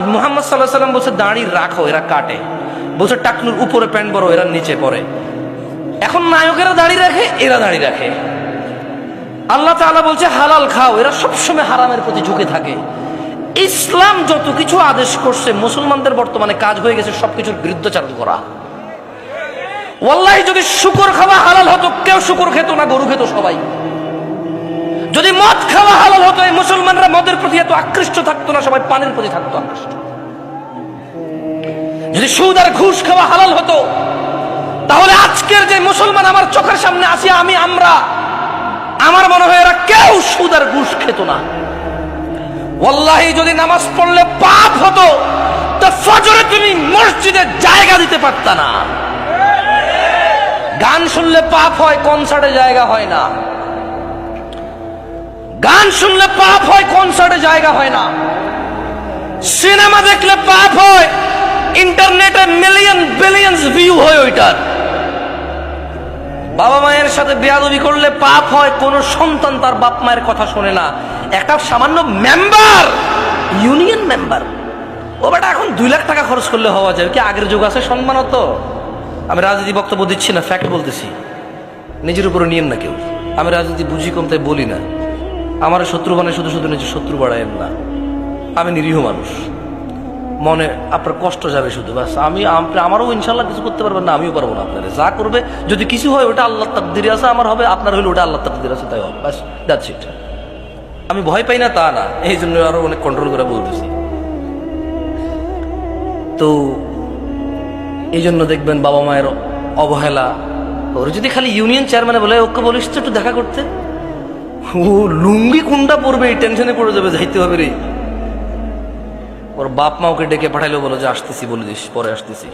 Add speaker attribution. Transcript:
Speaker 1: মুহাম্মদ সাল্লাল্লাহু আলাইহি ওয়াসাল্লাম বলছে দাড়ি রাখো, এরা কাটে। বলছে টাকনুর উপরে প্যান্ট বড়, এরা নিচে পড়ে। এখন নায়কেরা দাড়ি রাখে, এরা দাড়ি রাখে। আল্লাহ তাআলা বলছে হালাল খাও, এরা সবসময় হারামের প্রতি ঝুঁকে থাকে। ইসলাম যত কিছু আদেশ করছে, মুসলমানদের বর্তমানে কাজ হয়ে গেছে সবকিছুর বিরুদ্ধাচরণ করা। ওয়াল্লাহি যদি শুকর খাওয়া হালাল হতো, কেউ শুকর খেত না, গরু খেত সবাই। যদি মদ খাওয়া হালাল হতো, এই মুসলমানরা মদের প্রতি এত আকৃষ্ট থাকতো না, সবাই পানের প্রতি থাকতো আকৃষ্ট। যদি সুদ আর ঘুষ খাওয়া হালাল হতো, তাহলে আজকের যে মুসলমান আমার চোখের সামনে আসি, আমরা আমার মনে হয় এরা কেউ সুদ আর ঘুষ খেত না। ওয়াল্লাহি যদি নামাজ পড়লে পাপ হতো, তো ফজরে তুমি মসজিদে জায়গা দিতে পারতা না। গান শুনলে পাপ হয়, কনসার্টে জায়গা হয় না। গান শুনলে পাপ হয়, কনসার্টে জায়গা হয় না। সিনেমা দেখলে পাপ হয়, ইন্টারনেটে মিলিয়ন বিলিয়নস ভিউ হয় ওইটার। বাবা মায়ের সাথে বেয়াদবি করলে পাপ হয়, কোন সন্তান তার বাপ মায়ের কথা শোনে না। একটা সামান্য মেম্বার, ইউনিয়ন মেম্বার, ও বেটা এখন 2 লাখ টাকা খরচ করলে হওয়া যায়। কি আগের যুগ আছে সম্মানত? আমি রাজনীতি বক্তব্য দিচ্ছি না, ফ্যাক্ট বলতেছি। নিজের উপরে নিয়েন না কেউ। আমি রাজনীতি বুঝি কম, তাই বলি না। আমার শত্রু বানায় শুধু শুধু নিজের শত্রু বাড়ায়েন না। আমি নিরীহ মানুষ, মনে আপনার কষ্ট যাবে শুধু, বাস। আমারও ইনশাল্লাহ কিছু করতে পারবেন না, আমিও পারবো না। আপনারা যা করবে, যদি কিছু হয় ওটা আল্লাহর তাকদীরে আছে, আমার হবে, আপনার হইলে ওটা আল্লাহর তাকদীরে আছে, তাই হবে, বাস, দ্যাটস ইট। আমি ভয় পাই না তা না, এই জন্য আরো অনেক কন্ট্রোল করে বলতেছি। তো এই জন্য দেখবেন বাবা মায়ের অবহেলা। ওর যদি খালি ইউনিয়ন চেয়ারম্যানে বলে ওকে বলিস তো একটু দেখা করতে, ও লুঙ্গি কোনটা পড়বে এই টেনশনে পড়ে যাবে, যাইতে হবে রে। ওর বাপ মা ওকে ডেকে পাঠাইলেও বলো যে আসতেছি, বলে দিস পরে আসতেছি।